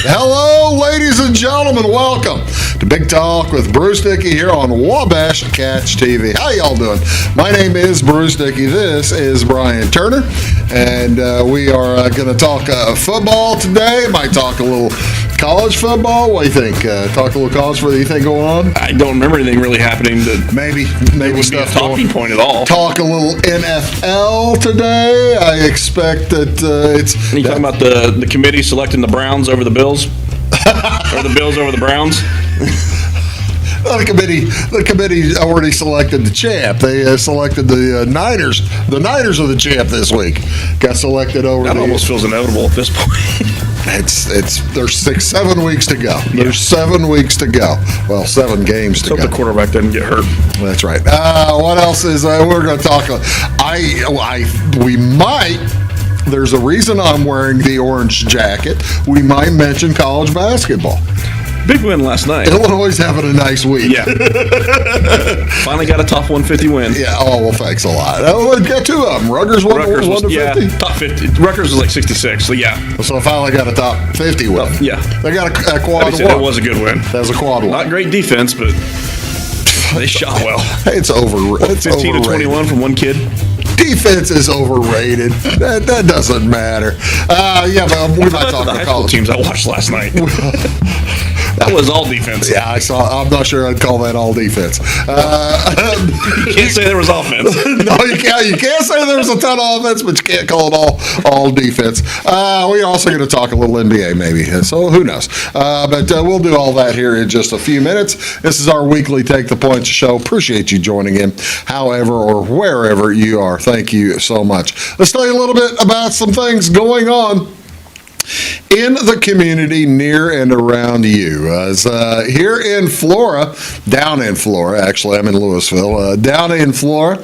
Hello, ladies and gentlemen. Welcome to Big Talk with Bruce Dickey here on Wabash Catch TV. How y'all doing? My name is Bruce Dickey. This is Brian Turner, and we are going to talk football today. Might talk a little college football. What do you think? Talk a little college football. You think going on? I don't remember anything really happening. Maybe stuff. A talking point at all. Talk a little NFL today. I expect that it's. Are you talking about the committee selecting the Browns over the Bills, or the Bills over the Browns? The committee already selected the champ. They selected the Niners. The Niners are the champ this week. Got selected over. That almost feels inevitable at this point. There's 7 weeks to go. There's 7 weeks to go. Well, 7 games to go. Hope the quarterback doesn't get hurt. That's right. What else is we're going to talk? We might. There's a reason I'm wearing the orange jacket. We might mention college basketball. Big win last night. Illinois is having a nice week. Yeah. Finally got a top 150 win. Yeah. Oh, well, thanks a lot. We've got 2 of them. Rutgers won to 50. Yeah, top 50. Rutgers was like 66. So yeah. So I finally got a top 50 win. Yeah. They got a quad one. That was a good win. That was a quad one. Not great defense, but they shot well. It's over. It's 15 to 21 from one kid. Defense is overrated. That doesn't matter. Yeah, but we might talk about college teams I watched last night. That was all defense. Yeah, I saw. I'm not sure I'd call that all defense. You can't say there was offense. No, you can't. You can't say there was a ton of offense, but you can't call it all defense. We're also going to talk a little NBA, maybe. So who knows? But we'll do all that here in just a few minutes. This is our weekly Take the Points show. Appreciate you joining in, however or wherever you are. Thank you so much. Let's tell you a little bit about some things going on in the community near and around you. Here in Flora, down in Flora, actually, I'm in Louisville, down in Flora,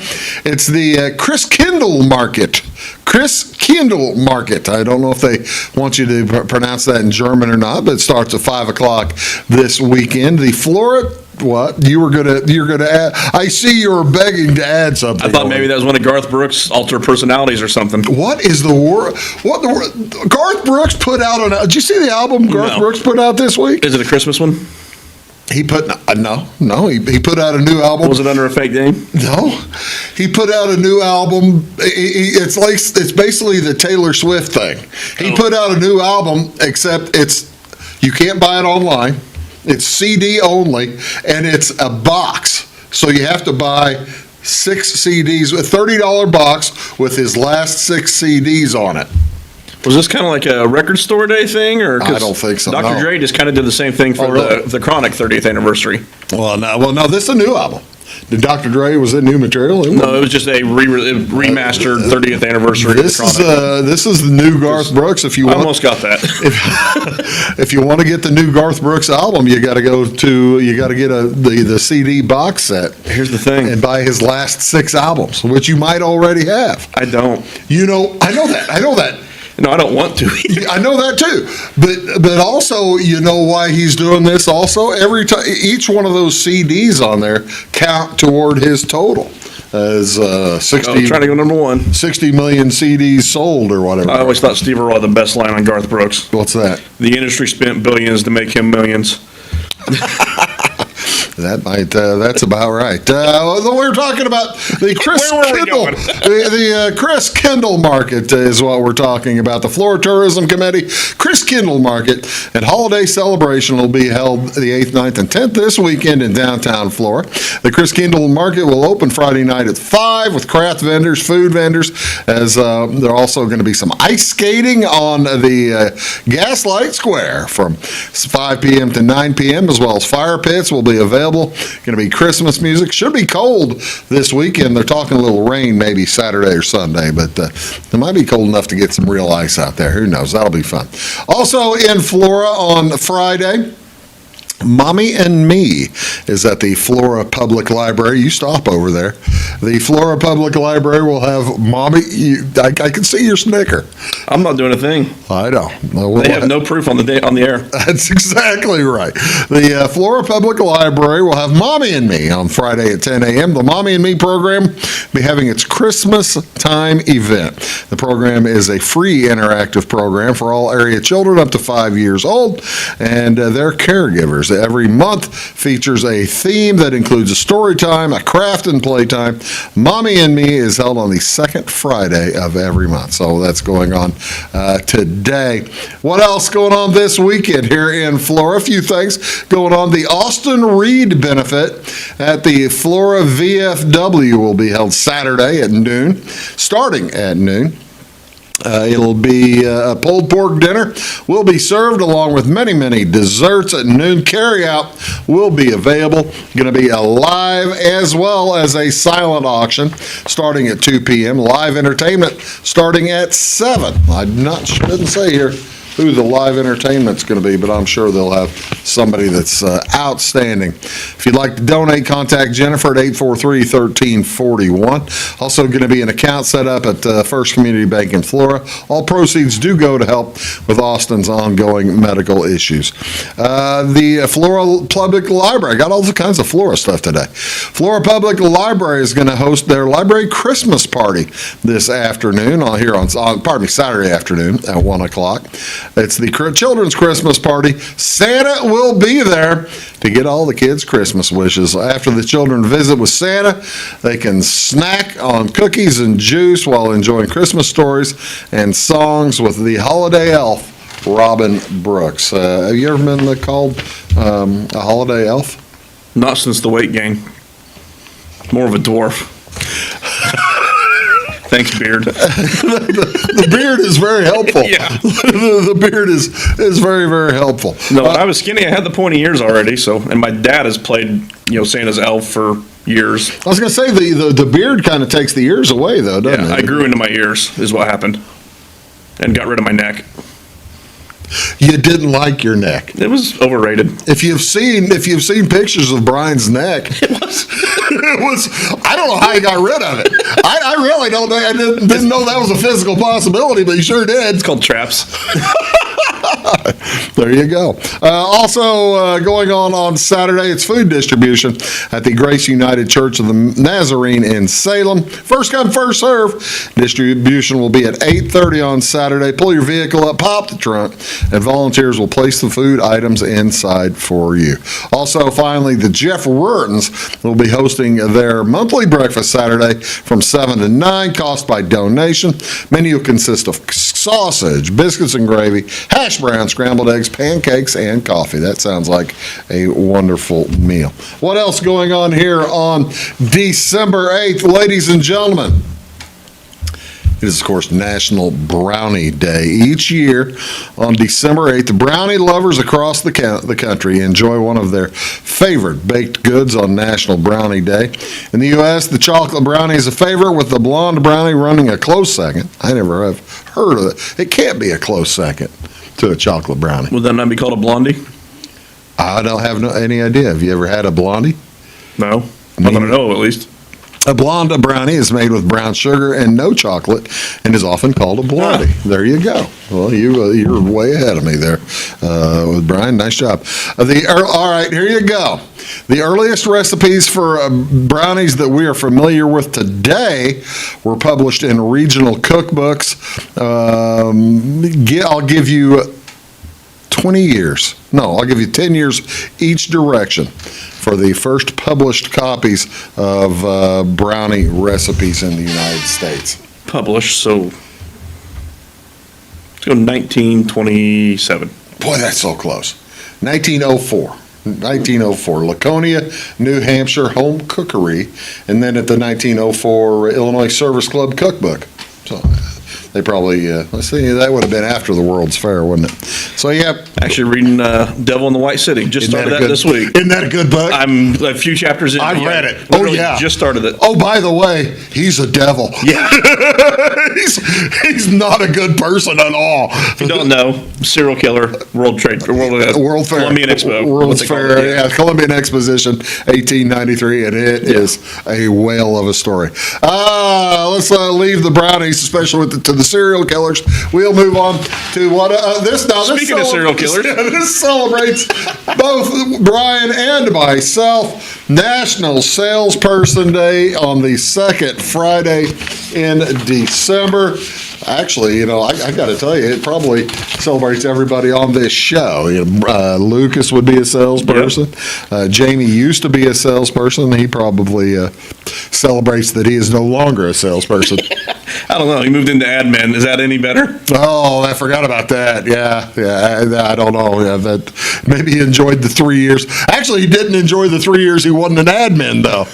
it's the Chris Kindle Market. Chris Kindle Market. I don't know if they want you to pronounce that in German or not, but it starts at 5 o'clock this weekend. The Flora. What you're gonna add? I see you were begging to add something. I thought maybe that was one of Garth Brooks' alter personalities or something. What is the word? What the word? Garth Brooks put out an. Did you see the album Garth Brooks put out this week? Is it a Christmas one? He put no. He put out a new album. Was it under a fake name? No, he put out a new album. It's basically the Taylor Swift thing. He put out a new album, except you can't buy it online. It's CD only, and it's a box. So you have to buy 6 CDs, a $30 box with his last 6 CDs on it. Was this kind of like a record store day thing? Or I don't think so. Dr. Dre just kind of did the same thing for the Chronic 30th anniversary. Well, no, this is a new album. Did Dr. Dre, was it new material? No, it was just a remastered 30th annivery. This is the new Garth Brooks. If you want, I almost got that. If you want to get the new Garth Brooks album, you got to get the CD box set. Here's the thing, and buy his last 6 albums, which you might already have. I don't. I know that. No, I don't want to. I know that too, but also you know why he's doing this. Also, every time each one of those CDs on there count toward his total as 60. Trying to go number 1. 60 million CDs sold or whatever. I always thought Steve Earle had the best line on Garth Brooks. What's that? The industry spent billions to make him millions. That's about right. We're talking about the Chris Kindle. The Chris Kindle Market is what we're talking about. The Florida Tourism Committee, Chris Kindle Market, and holiday celebration will be held the 8th, 9th, and 10th this weekend in downtown Flora. The Chris Kindle Market will open Friday night at 5 with craft vendors, food vendors, as there are also going to be some ice skating on the Gaslight Square from 5 p.m. to 9 p.m., as well as fire pits will be available. Going to be Christmas music. Should be cold this weekend. They're talking a little rain maybe Saturday or Sunday, but it might be cold enough to get some real ice out there. Who knows? That'll be fun. Also in Flora on Friday, Mommy and Me is at the Flora Public Library. You stop over there. The Flora Public Library will have Mommy. I can see your snicker. I'm not doing a thing. I know. They have no proof on the air. That's exactly right. The Flora Public Library will have Mommy and Me on Friday at 10 a.m. The Mommy and Me program will be having its Christmas time event. The program is a free interactive program for all area children up to 5 years old and their caregivers. Every month features a theme that includes a story time, a craft and play time. Mommy and Me is held on the second Friday of every month. So that's going on today. What else going on this weekend here in Flora? A few things going on. The Austin Reed benefit at the Flora VFW will be held Saturday at noon, starting at noon. It'll be a pulled pork dinner will be served along with many, many desserts at noon. Carryout will be available. Going to be a live as well as a silent auction starting at 2 p.m. Live entertainment starting at 7. Didn't say here who the live entertainment's going to be, but I'm sure they'll have somebody that's outstanding. If you'd like to donate, contact Jennifer at 843-1341. Also going to be an account set up at First Community Bank in Flora. All proceeds do go to help with Austin's ongoing medical issues. The Flora Public Library, got all kinds of Flora stuff today. Flora Public Library is going to host their Library Christmas Party this afternoon, Saturday afternoon at 1 o'clock. It's the children's Christmas party. Santa will be there to get all the kids' Christmas wishes. After the children visit with Santa, they can snack on cookies and juice while enjoying Christmas stories and songs with the holiday elf, Robin Brooks. Have you ever been called a holiday elf? Not since the weight gain. More of a dwarf. Thanks, beard. The beard is very helpful. Yeah. The beard is very, very helpful. No, when I was skinny, I had the pointy ears already. And my dad has played, Santa's elf for years. I was going to say the beard kind of takes the ears away, though, doesn't it? I grew into my ears, is what happened, and got rid of my neck. You didn't like your neck. It was overrated. If you've seen pictures of Brian's neck, it was. I don't know how he got rid of it. I really don't know. I didn't know that was a physical possibility, but he sure did. It's called traps. There you go. Also going on Saturday, it's food distribution at the Grace United Church of the Nazarene in Salem. First come, first serve. Distribution will be at 8:30 on Saturday. Pull your vehicle up, pop the trunk, and volunteers will place the food items inside for you. Also, finally, the Jeff Rurtons will be hosting their monthly breakfast Saturday from 7 to 9, cost by donation. Menu consists of sausage, biscuits and gravy, hash browns, scrambled eggs, pancakes, and coffee. That sounds like a wonderful meal. What else going on here on December 8th, ladies and gentlemen? It is, of course, National Brownie Day. Each year on December 8th, the brownie lovers across the country enjoy one of their favorite baked goods on National Brownie Day. In the U.S., the chocolate brownie is a favorite, with the blonde brownie running a close second. I never have heard of it. It can't be a close second to a chocolate brownie. Would that not be called a blondie? I don't have any idea. Have you ever had a blondie? No. Not that I know of, at least. A blonde brownie is made with brown sugar and no chocolate and is often called a blondie. There you go. Well, you're way ahead of me there with Brian. Nice job. All right, here you go. The earliest recipes for brownies that we are familiar with today were published in regional cookbooks. I'll give you 20 years. No, I'll give you 10 years each direction for the first published copies of brownie recipes in the United States. Published, so let's go 1927. Boy, that's so close. 1904, Laconia, New Hampshire Home Cookery, and then at the 1904 Illinois Service Club Cookbook. So they probably, let's see, that would have been after the World's Fair, wouldn't it? So, yeah, Actually reading Devil in the White City. Just started that this week. Isn't that a good book? I'm a few chapters in. I've read it. Literally just started it. Oh, by the way, he's a devil. Yeah. he's not a good person at all. If you don't know, serial killer, World Fair, Columbian Expo. World's Fair, yeah, Columbian Exposition, 1893, and it is a whale of a story. Let's leave the brownies, especially to the serial killers. We'll move on to what this now. Speaking of serial killers, this celebrates both Brian and myself. National Salesperson Day on the second Friday in December. Actually, I got to tell you, it probably celebrates everybody on this show. Lucas would be a salesperson. Yep. Jamie used to be a salesperson. He probably celebrates that he is no longer a salesperson. I don't know. He moved into admin. Is that any better? Oh, I forgot about that. Yeah. I don't know. Yeah, that maybe he enjoyed the 3 years. Actually, he didn't enjoy the 3 years he wasn't an admin, though.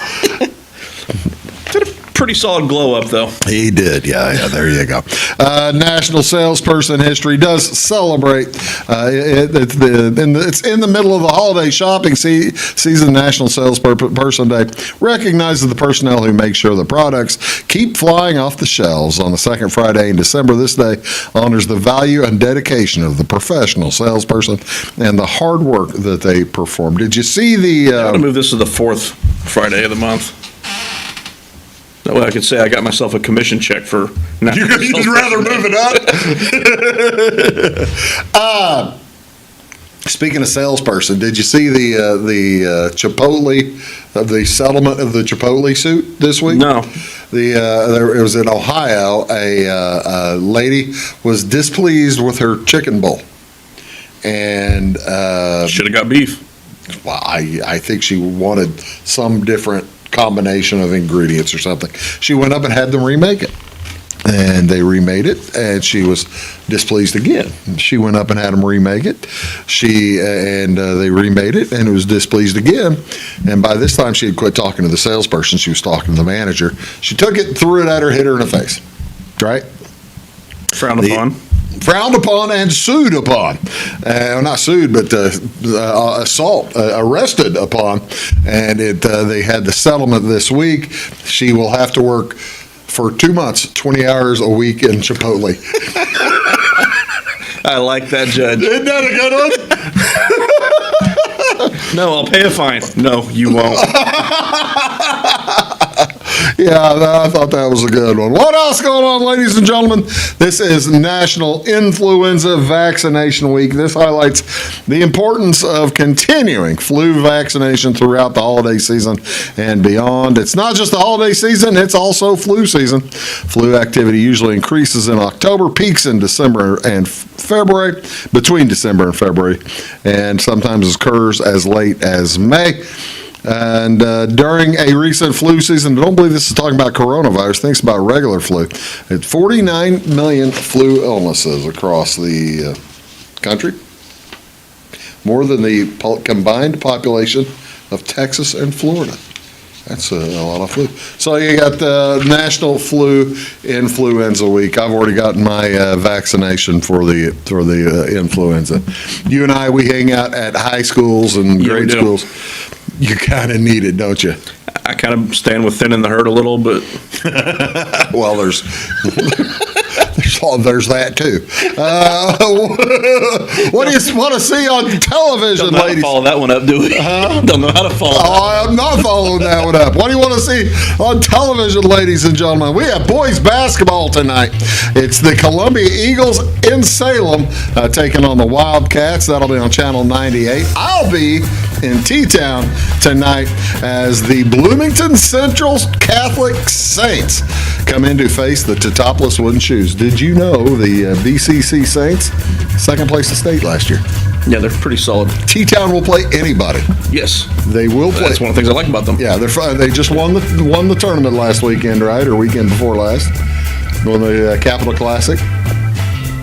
Pretty solid glow up, though. He did, yeah. There you go. National Salesperson History does celebrate. It's in the middle of the holiday shopping season. National Salesperson Day recognizes the personnel who make sure the products keep flying off the shelves. On the second Friday in December, this day honors the value and dedication of the professional salesperson and the hard work that they perform. Did you see the? I'm gonna move this to the fourth Friday of the month. That way I could say I got myself a commission check for... You'd rather move it up? Speaking of salesperson, did you see the Chipotle, the settlement of the Chipotle suit this week? No. It was in Ohio. A lady was displeased with her chicken bowl. And... should have got beef. Well, I think she wanted some different combination of ingredients or something. She went up and had them remake it, and they remade it, and she was displeased again. She went up and had them remake it. They remade it, and it was displeased again. And by this time, she had quit talking to the salesperson. She was talking to the manager. She took it, threw it at her, hit her in the face. Right? Frowned upon. Frowned upon and sued upon. Not sued, but arrested upon. And they had the settlement this week. She will have to work for 2 months, 20 hours a week in Chipotle. I like that, Judge. Isn't that a good one? No, I'll pay a fine. No, you won't. Yeah, I thought that was a good one. What else going on, ladies and gentlemen? This is National Influenza Vaccination Week. This highlights the importance of continuing flu vaccination throughout the holiday season and beyond. It's not just the holiday season, it's also flu season. Flu activity usually increases in October, peaks in December and February, between December and February, and sometimes occurs as late as May. And during a recent flu season, don't believe this is talking about coronavirus, thinks about regular flu. It's 49 million flu illnesses across the country, more than the combined population of Texas and Florida. That's a lot of flu. So you got the National Flu Influenza Week. I've already gotten my vaccination for the influenza. You and I, we hang out at high schools and grade schools. You kind of need it, don't you? I kind of stand with thinning the herd a little, but... Well, there's that, too. What do you want to see on television, ladies? Don't know how to ladies? follow that one up, do we? Don't know how to follow that. Oh, I'm not following that one up. What do you want to see on television, ladies and gentlemen? We have boys basketball tonight. It's the Columbia Eagles in Salem taking on the Wildcats. That'll be on Channel 98. I'll be in T-Town tonight as the Bloomington Central Catholic Saints come in to face the Teutopolis Wooden Shoes. Did you know the BCC Saints, second place in state last year? Yeah, they're pretty solid. T-Town will play anybody. Yes. They will play. That's one of the things I like about them. Yeah, they just won the tournament last weekend, right? Or weekend before last. Won the Capital Classic.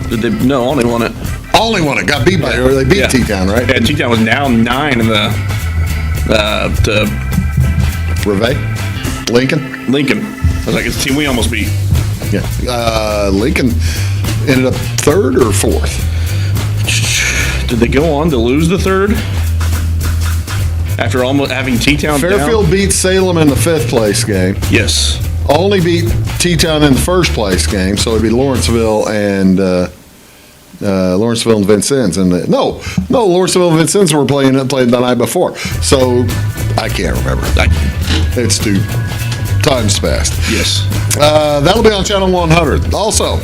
Did they? No, only won it. Only won it. Got beat by, or they beat T-Town, right? Yeah, T-Town was now 9 in the Reveille? Lincoln? I was like, it's a team we almost beat. Yeah. Lincoln ended up third or fourth? Did they go on to lose the third? After almost having T-Town Fairfield down? beat Salem in the 5th place game. Yes. Only beat T-Town in the 1st place game, so it'd be Lawrenceville and Vincennes. And Lawrenceville and Vincennes were playing the night before. So I can't remember. It's too time's fast. Yes. That'll be on Channel 100. Also,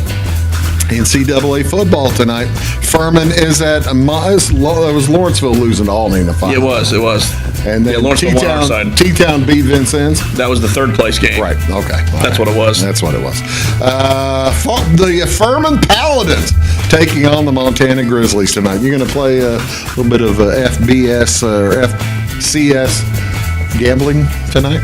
NCAA football tonight. Furman is at it was Lawrenceville losing to Albany in the final. It was. And then Lawrenceville won our side. T-Town beat Vincennes. That was the 3rd place game. Right, okay. That's what it was. That's what it was. The Furman Paladins taking on the Montana Grizzlies tonight. You're going to play a little bit of FBS or FCS gambling tonight?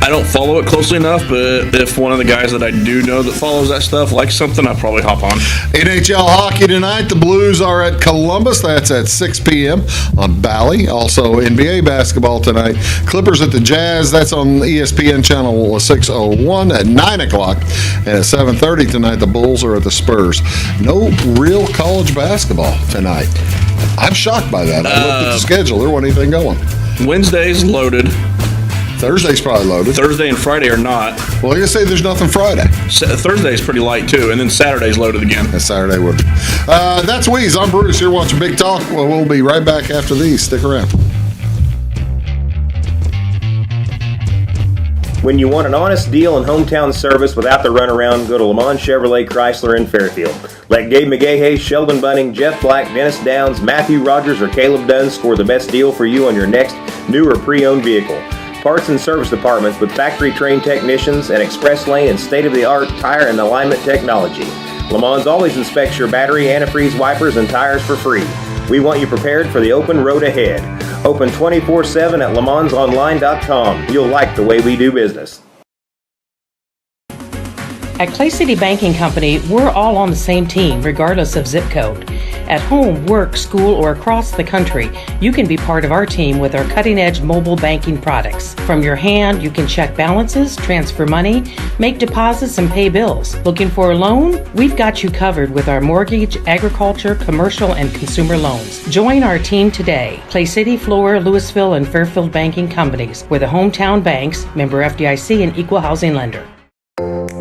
I don't follow it closely enough, but if one of the guys that I do know that follows that stuff likes something, I'll probably hop on. NHL hockey tonight. The Blues are at Columbus. That's at 6 p.m. on Bally. Also, NBA basketball tonight. Clippers at the Jazz. That's on ESPN channel 601 at 9 o'clock. And at 7:30 tonight, the Bulls are at the Spurs. No real college basketball tonight. I'm shocked by that. I looked at the schedule. There wasn't anything going. Wednesday's loaded. Thursday's probably loaded. Thursday and Friday are not. Well, you say there's nothing Friday. Thursday's pretty light, too, and then Saturday's loaded again. And Saturday would. That's Weeze. I'm Bruce. You're watching Big Talk. Well, we'll be right back after these. Stick around. When you want an honest deal and hometown service without the runaround, go to Le Mans Chevrolet Chrysler in Fairfield. Let Gabe McGahey, Sheldon Bunning, Jeff Black, Dennis Downs, Matthew Rogers, or Caleb Dunn score the best deal for you on your next new or pre-owned vehicle. Parts and service departments with factory-trained technicians and express lane and state-of-the-art tire and alignment technology. Le Mans always inspects your battery, antifreeze, wipers, and tires for free. We want you prepared for the open road ahead. Open 24/7 at lemansonline.com. You'll like the way we do business. At Clay City Banking Company, we're all on the same team, regardless of zip code. At home, work, school, or across the country, you can be part of our team with our cutting-edge mobile banking products. From your hand, you can check balances, transfer money, make deposits, and pay bills. Looking for a loan? We've got you covered with our mortgage, agriculture, commercial, and consumer loans. Join our team today. Clay City, Flora, Louisville, and Fairfield Banking Companies. We're the hometown banks, member FDIC, and equal housing lender.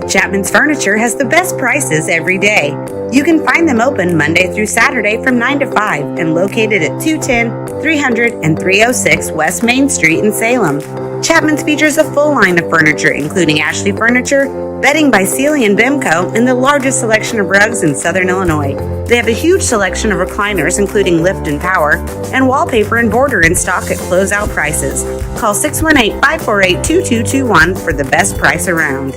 Chapman's Furniture has the best prices every day. You can find them open Monday through Saturday from 9 to 5 and located at 210, 300, and 306 West Main Street in Salem. Chapman's features a full line of furniture, including Ashley Furniture, bedding by Sealy and Bimco, and the largest selection of rugs in Southern Illinois. They have a huge selection of recliners, including lift and power, and wallpaper and border in stock at closeout prices. Call 618-548-2221 for the best price around.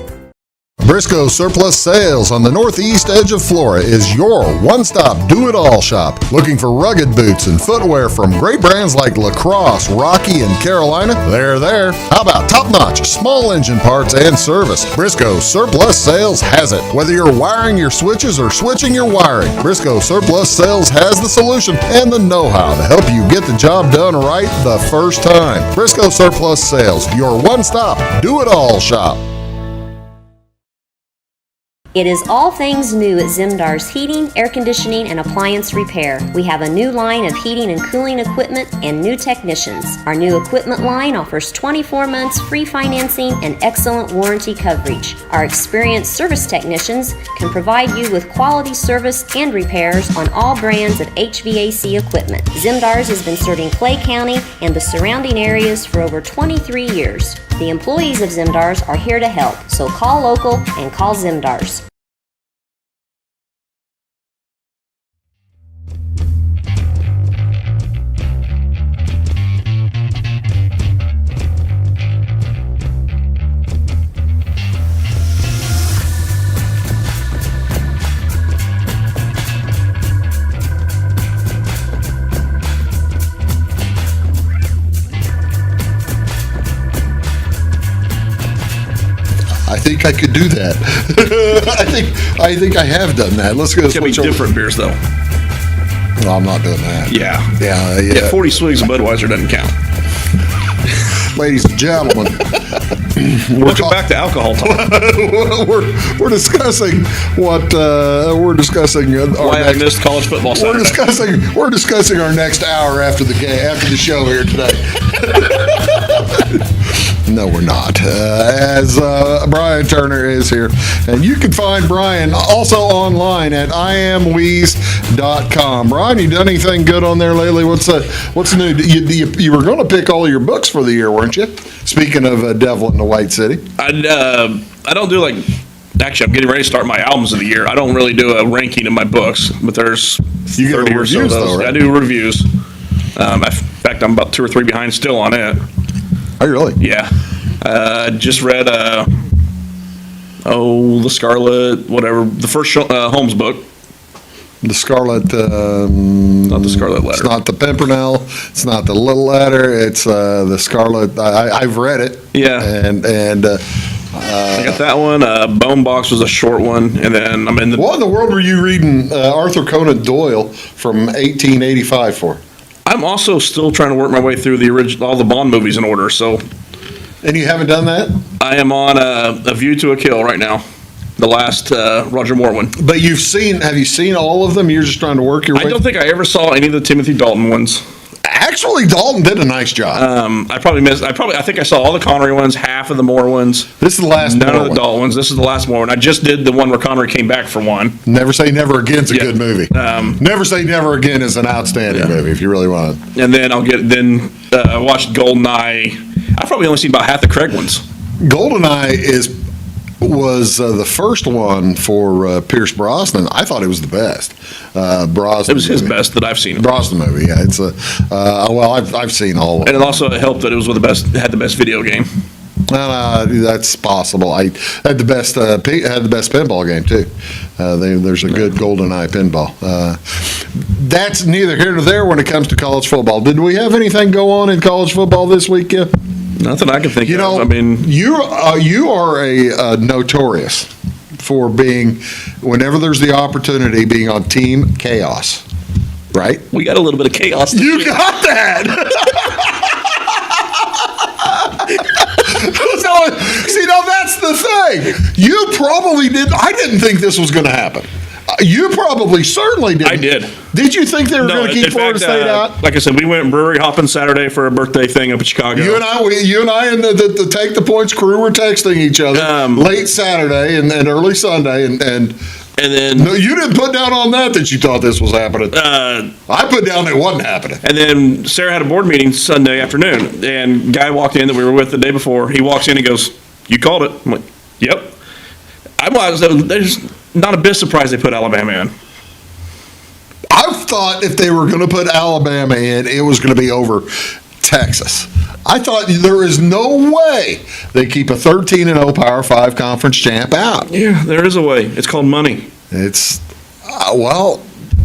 Briscoe Surplus Sales on the northeast edge of Flora is your one-stop do-it-all shop. Looking for rugged boots and footwear from great brands like Lacrosse, Rocky, and Carolina? They're there. How about top-notch small engine parts and service? Briscoe Surplus Sales has it. Whether you're wiring your switches or switching your wiring, Briscoe Surplus Sales has the solution and the know-how to help you get the job done right the first time. Briscoe Surplus Sales, your one-stop do-it-all shop. It is all things new at Zimdar's Heating, Air Conditioning, and Appliance Repair. We have a new line of heating and cooling equipment and new technicians. Our new equipment line offers 24 months free financing and excellent warranty coverage. Our experienced service technicians can provide you with quality service and repairs on all brands of HVAC equipment. Zimdar's has been serving Clay County and the surrounding areas for over 23 years. The employees of Zimdar's are here to help, so call local and call Zimdar's. I think I could do that. I think I have done that. Let's go. It's going to be different beers, though. No, I'm not doing that. Yeah. Yeah. 40 swigs of Budweiser doesn't count. ladies and gentlemen. Welcome back to alcohol talk. we're discussing what we're discussing. Why I missed college football Saturday. We're discussing our next hour after the show here today. No, we're not. As Brian Turner is here. And you can find Brian also online at iamweeze.com. Brian, you done anything good on there lately? What's new? You were going to pick all of your books for the year, weren't you? Speaking of Devil in the White City. I don't do actually, I'm getting ready to start my albums of the year. I don't really do a ranking of my books, but there's You get 30 or so of reviews, those. though, right? I do reviews. In fact, I'm about 2 or 3 behind still on it. Oh, really? Yeah. Just read, the Scarlet, whatever, the first Holmes book. The Scarlet. Not the Scarlet Letter. It's not the Pimpernel. It's not the Little Letter. It's the Scarlet. I've read it. Yeah. And I got that one. Bone Box was a short one, and then I'm in the. what in the world were you reading Arthur Conan Doyle from 1885 for? I'm also still trying to work my way through all the Bond movies in order. So And you haven't done that? I am on A View to a Kill right now, the last Roger Moore one. But have you seen all of them? You're just trying to work your way? I don't think I ever saw any of the Timothy Dalton ones. Actually, Dalton did a nice job. I think I saw all the Connery ones, half of the Moore ones. This is the last None Moore of the one. Dalton ones. This is the last Moore one. I just did the one where Connery came back for one. Never Say Never Again is a Yeah. good movie. Never Say Never Again is an outstanding movie if you really want it. And then I watched Goldeneye. I've probably only seen about half the Craig ones. Goldeneye was the first one for Pierce Brosnan. I thought it was the best. Brosnan. It was his movie. best that I've seen. Brosnan movie. Yeah, it's I've seen all of And it. it also helped that it was had the best video game. That's possible. I had the best pinball game too. There's a good GoldenEye pinball. That's neither here nor there when it comes to college football. Did we have anything go on in college football this week? Yeah? Nothing I can think You know, of. I mean, you are a notorious for being, whenever there's the opportunity, being on Team Chaos, right? we got a little bit of chaos. You got that. See, now that's the thing. You probably didn't. I didn't think this was going to happen. You probably certainly didn't. I did. Did you think they were going to keep in Florida fact, State out? Like I said, we went brewery hopping Saturday for a birthday thing up in Chicago. You and I and the Take the Points crew were texting each other late Saturday and early Sunday, and then no, you didn't put down on that you thought this was happening. I put down it wasn't happening. And then Sarah had a board meeting Sunday afternoon, and guy walked in that we were with the day before. He walks in and goes, "You called it." I'm like, "Yep." There's not a bit surprised they put Alabama in. I thought if they were going to put Alabama in, it was going to be over Texas. I thought there is no way they keep a 13-0 Power 5 conference champ out. Yeah, there is a way. It's called money. It's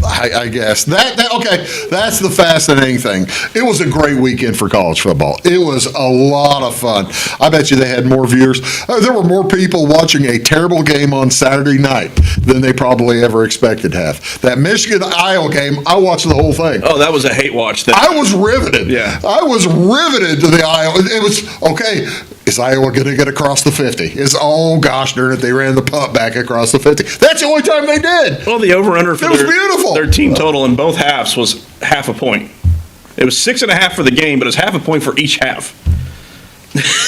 I guess okay. That's the fascinating thing. It was a great weekend for college football. It was a lot of fun. I bet you they had more viewers. There were more people watching a terrible game on Saturday night than they probably ever expected to have. That Michigan-Iowa game, I watched the whole thing. Oh, that was a hate watch. I was riveted. Yeah. I was riveted to the Iowa. It was, okay, is Iowa going to get across the 50? Oh, gosh darn it, they ran the punt back across the 50. That's the only time they did. Well, the over-under for It was beautiful. their team total in both halves was half a point. It was 6.5 for the game, but it was half a point for each half.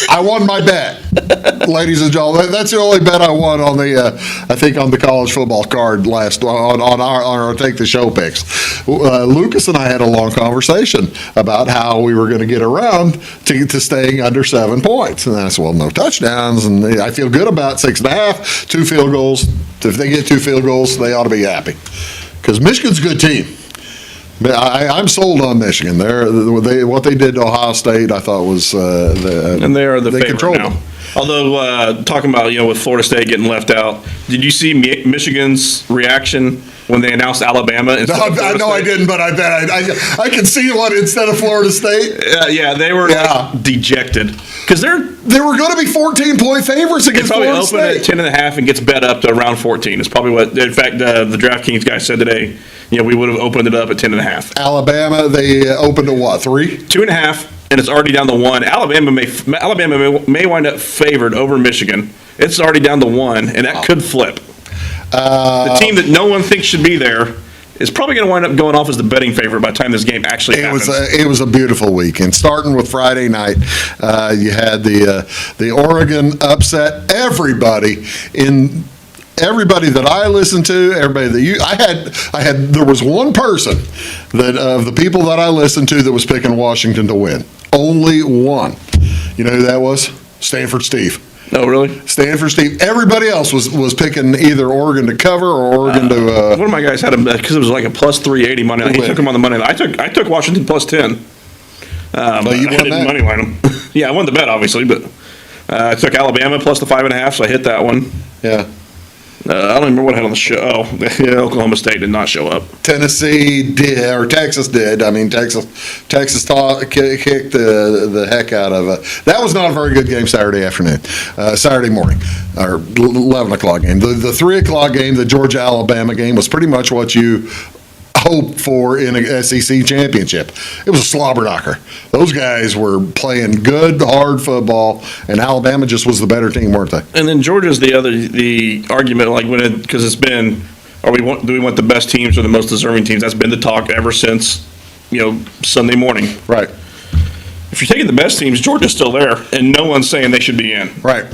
I won my bet, ladies and gentlemen. That's the only bet I won on I think on the college football card on our Take the Show picks. Lucas and I had a long conversation about how we were going to get around to staying under 7 points, and I said, well, no touchdowns, and I feel good about 6.5, 2 field goals. If they get 2 field goals, they ought to be happy because Michigan's a good team. I'm sold on Michigan. What they did to Ohio State, I thought was And they are the favorite controlled now. them. Although, talking about, with Florida State getting left out, did you see Michigan's reaction when they announced Alabama instead of Florida I State? didn't, but I bet I can see what instead of Florida State. Yeah, they were dejected. Because They were going to be 14-point favorites It against probably Florida opened State. at 10.5 and gets bet up to around 14. It's probably what, in fact, the DraftKings guy said today. We would have opened it up at 10.5. Alabama, they opened to what, 3? 2.5. and it's already down to 1. Alabama may wind up favored over Michigan. It's already down to 1, and that could flip. The team that no one thinks should be there is probably going to wind up going off as the betting favorite by the time this game actually happens. It was a beautiful weekend. Starting with Friday night, you had the Oregon upset. Everybody that I listened to, everybody that there was one person that of the people that I listened to that was picking Washington to win. Only one. You know who that was? Stanford Steve. Oh, really? Stanford Steve. Everybody else was picking either Oregon to cover or Oregon to. One of my guys had him because it was like a plus 380 money line. He took him on the money line. I took Washington plus 10. But you didn't money line him. Yeah, I won the bet obviously, but I took Alabama plus the 5.5, so I hit that one. Yeah. I don't remember what I had on the show. Oh, yeah, Oklahoma State did not show up. Tennessee did, or Texas did. I mean, Texas kicked the heck out of it. That was not a very good game Saturday morning, or 11 o'clock game. The 3 o'clock game, the Georgia-Alabama game, was pretty much what you hoped for in a SEC championship. It was a slobber knocker. Those guys were playing good, hard football, and Alabama just was the better team, weren't they? And then Georgia's the argument, like because it's been, do we want the best teams or the most deserving teams? That's been the talk ever since, Sunday morning. Right. If you're taking the best teams, Georgia's still there, and no one's saying they should be in. Right.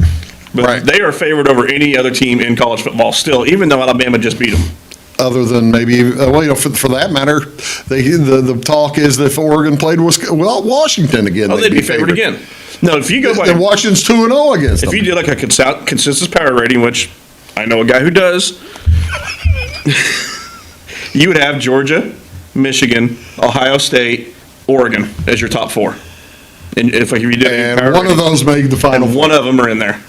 But they are favored over any other team in college football still, even though Alabama just beat them. Other than maybe, for that matter, the talk is that if Oregon played Washington again, they'd be favored again. No, if you go by, and Washington's 2-0 against them. If you do like a consensus power rating, which I know a guy who does, you would have Georgia, Michigan, Ohio State, Oregon as your top 4. And if you do, and one of those made the final, and one of them are in there.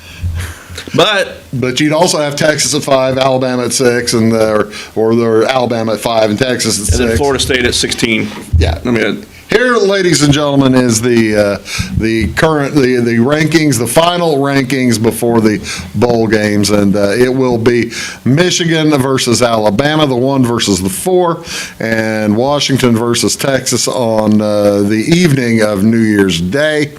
But you'd also have Texas at 5, Alabama at 6, and or Alabama at 5 and Texas at 6, and then Florida State at 16. Yeah, I mean. Here, ladies and gentlemen, is the current rankings, the final rankings before the bowl games, and it will be Michigan versus Alabama, the 1 versus the 4, and Washington versus Texas on the evening of New Year's Day.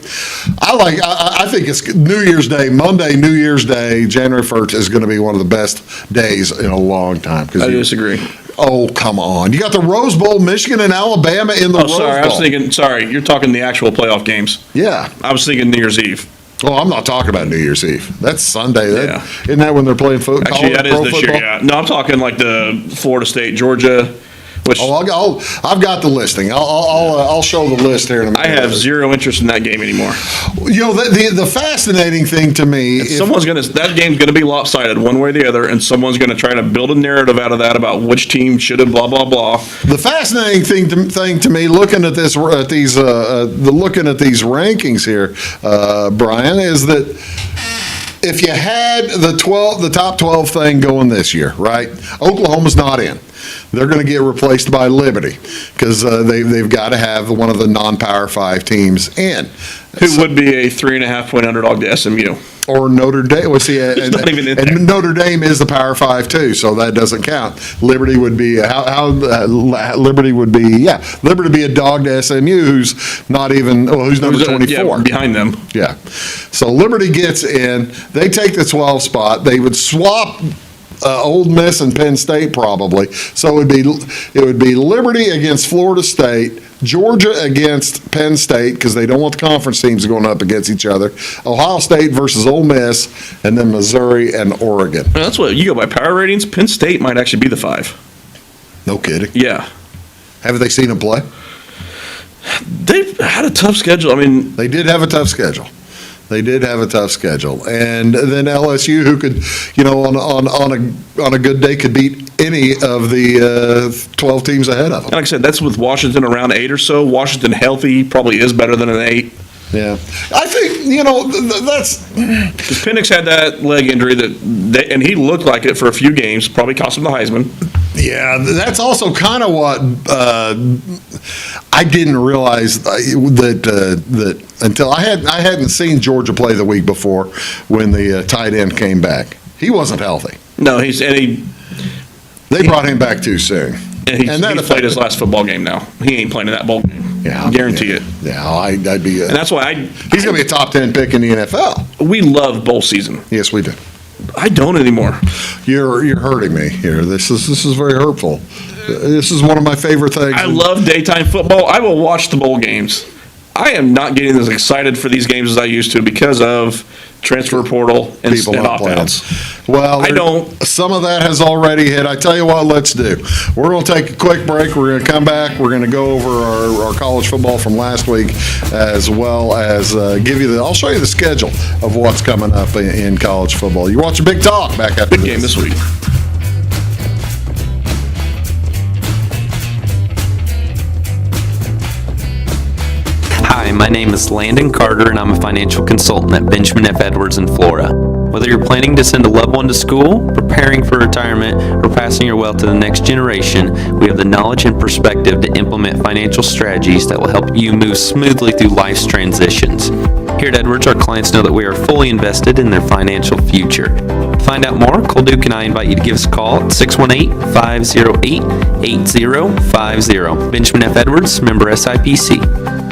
I think it's New Year's Day, Monday, New Year's Day, January 1st is going to be one of the best days in a long time. I disagree. Oh, come on. You got the Rose Bowl, Michigan and Alabama in the Rose Bowl. I was thinking, you're talking the actual playoff games. Yeah. I was thinking New Year's Eve. Oh, I'm not talking about New Year's Eve. That's Sunday. Yeah. Isn't that when they're playing football? Actually, that is this year, yeah. No, I'm talking like the Florida State, Georgia. Which I've got the listing. I'll show the list here in a minute. I have zero interest in that game anymore. The fascinating thing to me, that game's gonna be lopsided one way or the other, and someone's gonna try to build a narrative out of that about which team should have blah blah blah. The fascinating thing to me, looking at these rankings here, Brian, is that if you had the top 12 thing going this year, right? Oklahoma's not in. They're going to get replaced by Liberty because they've got to have one of the non-Power 5 teams in. Who would be a 3.5-point underdog to SMU. Or Notre Dame. Well, see, and Notre Dame is the Power 5 too, so that doesn't count. Liberty would be Liberty would be a dog to SMU, who's not even who's number 24 behind them. Yeah, so Liberty gets in. They take the 12 spot. They would swap. Ole Miss and Penn State probably. So it would be Liberty against Florida State, Georgia against Penn State because they don't want the conference teams going up against each other, Ohio State versus Ole Miss, and then Missouri and Oregon. Well, that's what you go by power ratings. Penn State might actually be the 5. No kidding. Yeah. Haven't they seen them play? They've had a tough schedule. I mean, they did have a tough schedule. And then LSU, who could, on a good day, could beat any of the 12 teams ahead of them. Like I said, that's with Washington around 8 or so. Washington healthy probably is better than an 8. Yeah, I think that's because Penix had that leg injury and he looked like it for a few games. Probably cost him the Heisman. Yeah, that's also kind of what I didn't realize that until I hadn't seen Georgia play the week before when the tight end came back. He wasn't healthy. No, they brought him back too soon. And he played his last football game now. He ain't playing in that bowl game. Yeah, guarantee it. Yeah, I'd be. And that's why He's going to be a top 10 pick in the NFL. we love bowl season. Yes, we do. I don't anymore. You're hurting me here. This is very hurtful. This is one of my favorite things. I love daytime football. I will watch the bowl games. I am not getting as excited for these games as I used to because of transfer portal and People not playing. opt-outs. Well, I don't. Some of that has already hit. I tell you what, let's do. We're going to take a quick break. We're going to come back. We're going to go over our college football from last week, as well as give you I'll show you the schedule of what's coming up in college football. You're watching Big Talk back after Big game this week. Hi, my name is Landon Carter, and I'm a financial consultant at Benjamin F. Edwards in Flora. Whether you're planning to send a loved one to school, preparing for retirement, or passing your wealth to the next generation, we have the knowledge and perspective to implement financial strategies that will help you move smoothly through life's transitions. Here at Edwards, our clients know that we are fully invested in their financial future. To find out more, call Duke and I invite you to give us a call at 618-508-8050. Benjamin F. Edwards, member SIPC.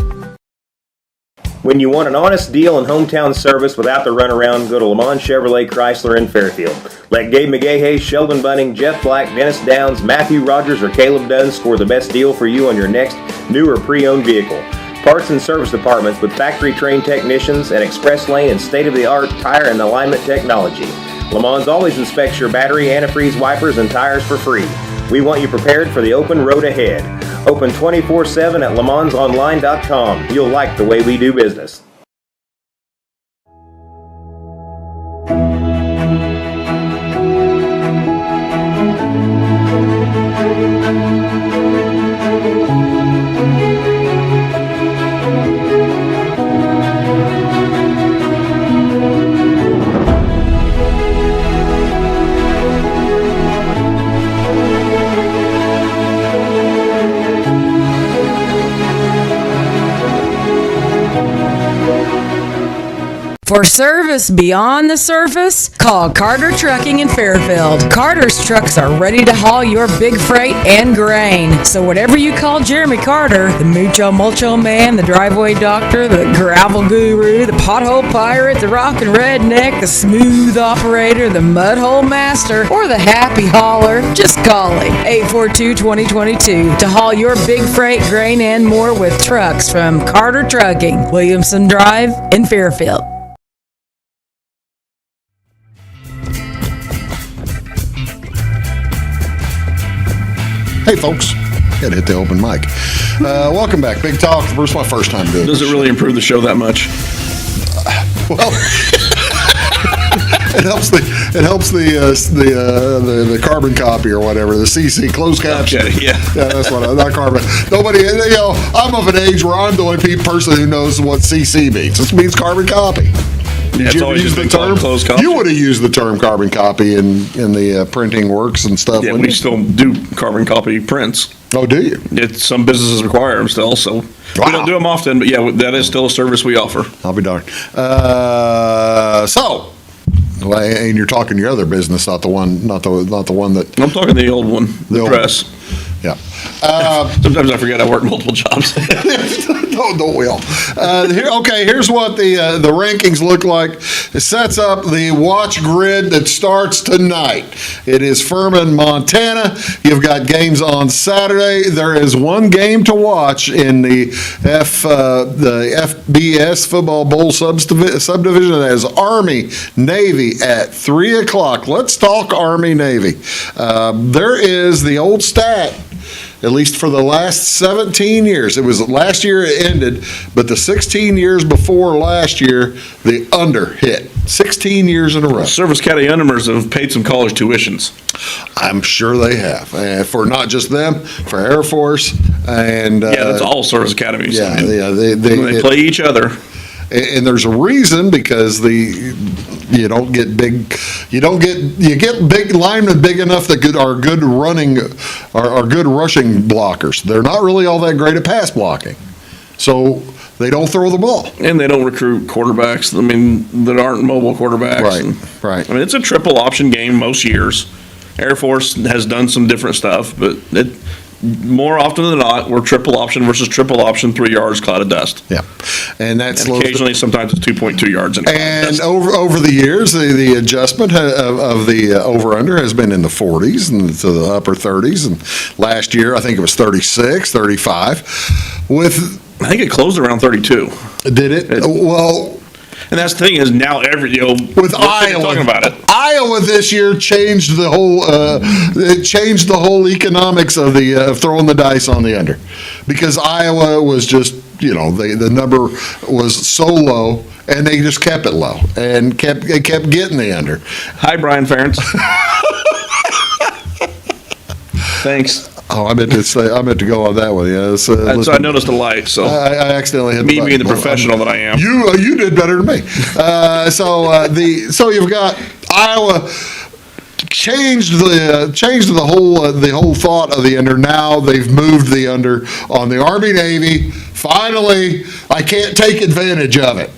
When you want an honest deal and hometown service without the runaround, go to Lamont Chevrolet Chrysler in Fairfield. Let Gabe McGahey, Sheldon Bunning, Jeff Black, Dennis Downs, Matthew Rogers, or Caleb Dunn score the best deal for you on your next new or pre-owned vehicle. Parts and service departments with factory-trained technicians and express lane and state-of-the-art tire and alignment technology. Lamont's always inspects your battery, antifreeze, wipers, and tires for free. We want you prepared for the open road ahead. Open 24/7 at LeMansOnline.com. You'll like the way we do business. For service beyond the surface, call Carter Trucking in Fairfield. Carter's trucks are ready to haul your big freight and grain. So whatever you call Jeremy Carter, the Mucho Mulcho Man, the driveway doctor, the gravel guru, the pothole pirate, the rockin' redneck, the smooth operator, the mudhole master, or the happy hauler, just call him. 842-2022 to haul your big freight, grain, and more with trucks from Carter Trucking, Williamson Drive in Fairfield. Hey, folks. Got to hit the open mic. Welcome back. Big Talk. This is my first time doing Does this. it really improve the show that much? Well, it helps the carbon copy or whatever, the CC, closed caption. Okay, yeah. Yeah, that's what not carbon. Nobody, I'm of an age where I'm the only person who knows what CC means. It means carbon copy. Did It's you ever always use just the been called term? closed caption. You would have used the term carbon copy in the printing works and stuff. Yeah, wouldn't we you? still do carbon copy prints. Oh, do you? Some businesses require them still, so Wow. we don't do them often, but yeah, that is still a service we offer. I'll be darned. And you're talking your other business, not the one that. I'm talking the old one, the old- press. Yeah. Sometimes I forget I work multiple jobs. Don't we all? Here's what the rankings look like. It sets up the watch grid that starts tonight. It is Furman, Montana. You've got games on Saturday. There is one game to watch in the FBS Football Bowl subdivision. That is Army Navy at 3 o'clock. Let's talk Army Navy. There is the old stat. At least for the last 17 years. It was last year it ended, but the 16 years before last year, the under hit. 16 years in a row. Service Academy undermers have paid some college tuitions. I'm sure they have. For not just them, for Air Force and... Yeah, that's all Service Academies. Yeah, I mean, yeah. they play each other. And there's a reason, because you get big linemen big enough that are good rushing blockers. They're not really all that great at pass blocking, so they don't throw the ball. And they don't recruit quarterbacks. I mean, that aren't mobile quarterbacks. Right. I mean, it's a triple option game most years. Air Force has done some different stuff, but more often than not, we're triple option versus triple option, 3 yards, cloud of dust. Yeah, and that's And occasionally, sometimes it's 2.2 yards. And over the years, the adjustment of the over-under has been in the 40s and to the upper 30s. And last year, I think it was 36, 35. I think it closed around 32. Did it? Well, and that's the thing is now with Iowa talking about it. Iowa this year changed the whole economics of of throwing the dice on the under, because Iowa was just the number was so low. And they just kept it low and kept getting the under. Hi, Brian Ferentz. Thanks. Oh, I meant to go on that one. Yeah, so I noticed the light. So I accidentally hit me being the professional that I am. You did better than me. So you've got Iowa changed the whole thought of the under. Now they've moved the under on the Army Navy. Finally, I can't take advantage of it,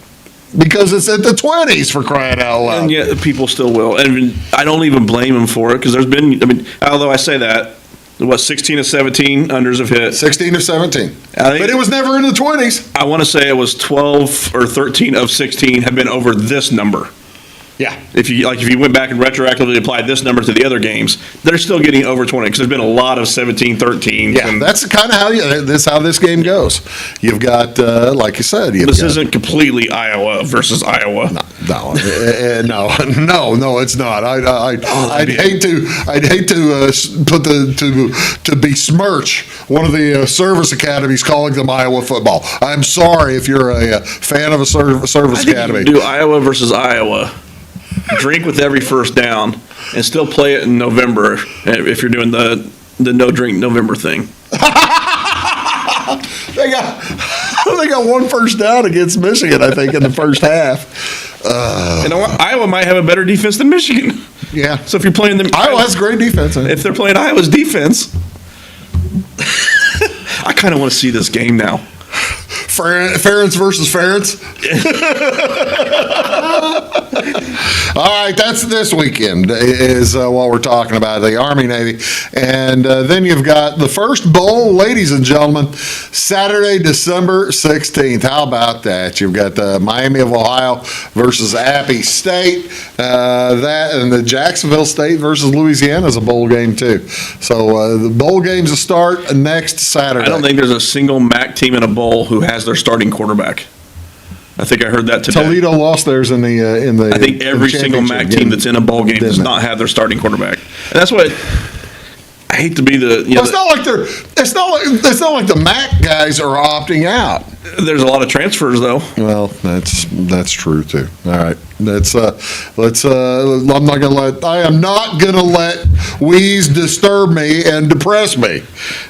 because it's at the 20s, for crying out loud. And yet people still will. And I don't even blame them for it, because there's been, although I say that, 16 of 17 unders have hit. 16 of 17. But it was never in the 20s. I want to say it was 12 or 13 of 16 have been over this number. Yeah. If you went back and retroactively applied this number to the other games, they're still getting over 20, because there's been a lot of 17, 13. Yeah, that's kind of how this game goes. You've got, like you said, this isn't completely Iowa versus Iowa. No, it's not. I'd hate to besmirch one of the service academies calling them Iowa football. I'm sorry if you're a fan of a service academy. You can do Iowa versus Iowa. Drink with every first down, and still play it in November if you're doing the no drink November thing. They got one first down against Michigan, I think, in the first half. And Iowa might have a better defense than Michigan. Yeah. So if you're playing them, Iowa has great defense. If they're playing Iowa's defense, I kind of want to see this game now. Ferentz versus Ferentz. All right, that's this weekend is what we're talking about, the Army Navy. And then you've got the first bowl, ladies and gentlemen, Saturday, December 16th. How about that? You've got the Miami of Ohio versus Appy State. That and the Jacksonville State versus Louisiana is a bowl game too. So the bowl games will start next Saturday. I don't think there's a single MAC team in a bowl who has their starting quarterback. I think I heard that today. Toledo lost theirs in the. I think every single MAC team that's in a bowl game does not have their starting quarterback, and that's what I hate to be the. Well, it's not like the MAC guys are opting out. There's a lot of transfers though. Well, that's true too. All right, I am not gonna let Wheeze disturb me and depress me.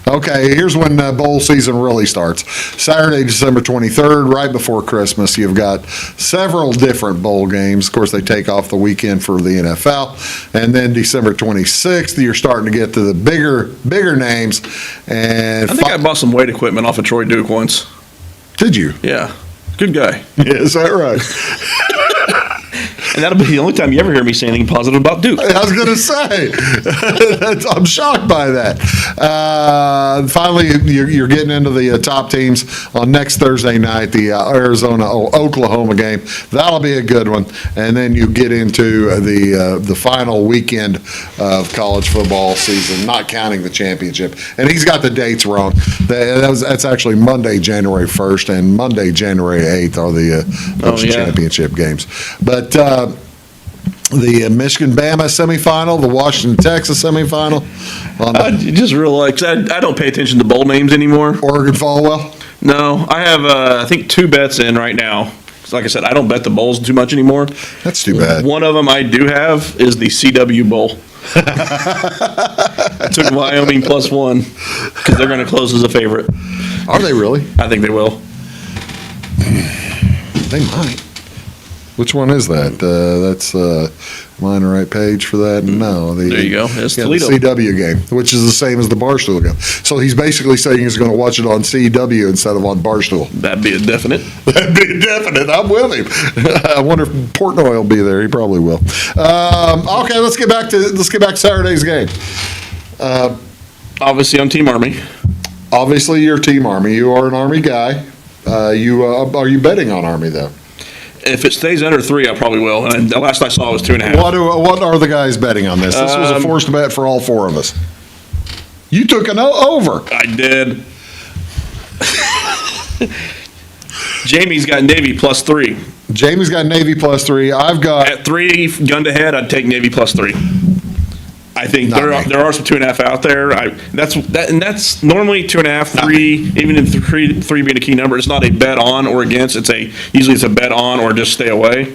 Okay, here's when bowl season really starts. Saturday, December 23rd, right before Christmas. You've got several different bowl games. Of course, they take off the weekend for the NFL, and then December 26th, you're starting to get to the bigger names. And I think I bought some weight equipment off of Troy Duke once. Did you? Yeah, good guy. Yeah, is that right? And that'll be the only time you ever hear me say anything positive about Duke. I was going to say, I'm shocked by that. Finally, you're getting into the top teams on next Thursday night, the Arizona-Oklahoma game. That'll be a good one. And then you get into the final weekend of college football season, not counting the championship. And he's got the dates wrong. That's actually Monday, January 1st, and Monday, January 8th are those championship games. But the Michigan-Bama semifinal, the Washington-Texas semifinal. I just realized I don't pay attention to bowl names anymore. Oregon-Falwell? No, I have I think 2 bets in right now. Like I said, I don't bet the bowls too much anymore. That's too bad. One of them I do have is the CW Bowl. I took Wyoming +1 because they're going to close as a favorite. Are they really? I think they will. They might. Which one is that? That's am I on the right page for that? No. There you go. It's Toledo. The CW game, which is the same as the Barstool game. So he's basically saying he's going to watch it on CW instead of on Barstool. That'd be a definite. That'd be a definite. I'm with him. I wonder if Portnoy will be there. He probably will. Okay, let's get back to Saturday's game. Obviously, I'm Team Army. Obviously, you're Team Army. You are an Army guy. Are you betting on Army, though? If it stays under 3, I probably will. And the last I saw was 2.5. What are the guys betting on this? This was a forced bet for all 4 of us. You took an over. I did. Jamie's got Navy +3. Jamie's got Navy +3. I've got At 3, gun to head, I'd take Navy +3. I think Not there are some 2.5 out there. That's normally 2.5, 3. Even if three being a key number, it's not a bet on or against. Usually it's a bet on or just stay away.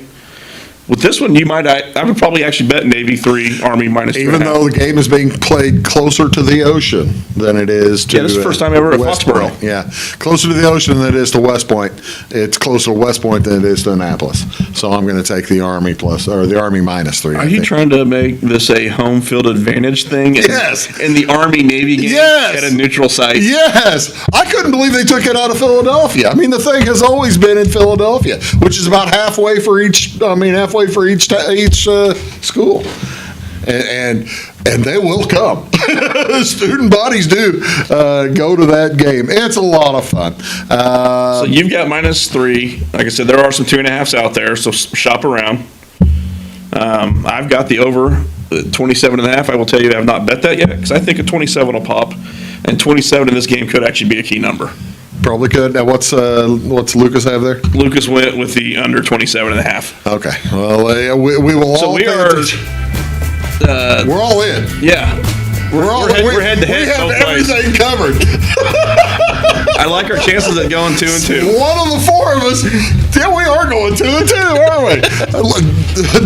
With this one, I would probably actually bet Navy 3, Army -2.5. even though the game is being played closer to the ocean than it is to this is the first time ever at West Foxborough. Point. Yeah, closer to the ocean than it is to West Point. It's closer to West Point than it is to Annapolis. So I'm going to take the Army the Army -3. Are you trying to make this a home field advantage thing? Yes. In the Army-Navy game Yes. at a neutral site? Yes, I couldn't believe they took it out of Philadelphia. I mean, the thing has always been in Philadelphia, which is about halfway for each school, and they will come. Student bodies do go to that game. It's a lot of fun. So you've got -3. Like I said, there are some 2.5s out there, so shop around. I've got the over 27.5. I will tell you, I have not bet that yet because I think a 27 will pop, and 27 in this game could actually be a key number. Probably could. Now, what's Lucas have there? Lucas went with the under 27.5. Okay. Well, we will So all. we are. We're all in. Yeah. We're head to head. We have both ways. everything covered. I like our chances at going 2-2. One of the 4 of us. Yeah, we are going 2-2, aren't we?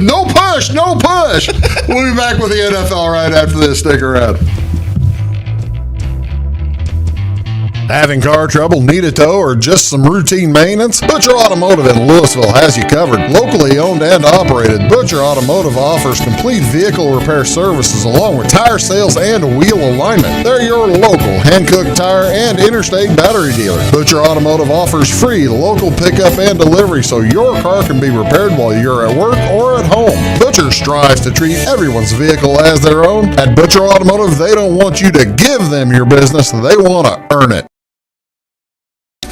No push, no push. We'll be back with the NFL right after this. Stick around. Having car trouble, need a tow, or just some routine maintenance? Butcher Automotive in Louisville has you covered. Locally owned and operated, Butcher Automotive offers complete vehicle repair services along with tire sales and wheel alignment. They're your local hand-cooked tire and interstate battery dealer. Butcher Automotive offers free local pickup and delivery so your car can be repaired while you're at work or at home. Butcher strives to treat everyone's vehicle as their own. At Butcher Automotive, they don't want you to give them your business, they want to earn it.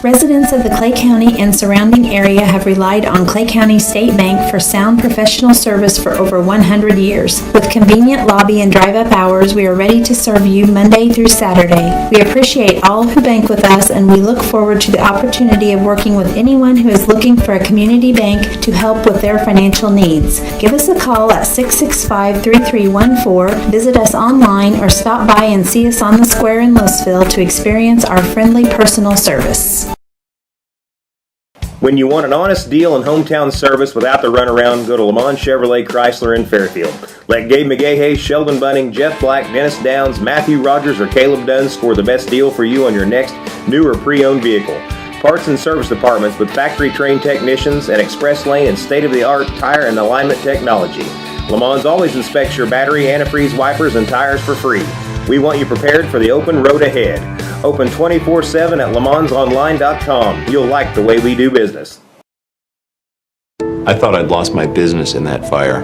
Residents of the Clay County and surrounding area have relied on Clay County State Bank for sound professional service for over 100 years. With convenient lobby and drive-up hours, we are ready to serve you Monday through Saturday. We appreciate all who bank with us, and we look forward to the opportunity of working with anyone who is looking for a community bank to help with their financial needs. Give us a call at 665-3314, visit us online, or stop by and see us on the square in Louisville to experience our friendly personal service. When you want an honest deal and hometown service without the runaround, go to Lamont Chevrolet Chrysler in Fairfield. Let Gabe McGahey, Sheldon Bunning, Jeff Black, Dennis Downs, Matthew Rogers, or Caleb Dunn score the best deal for you on your next new or pre-owned vehicle. Parts and service departments with factory-trained technicians and express lane and state-of-the-art tire and alignment technology. Lamont always inspects your battery, antifreeze, wipers, and tires for free. We want you prepared for the open road ahead. Open 24/7 at LeMansOnline.com. You'll like the way we do business. I thought I'd lost my business in that fire,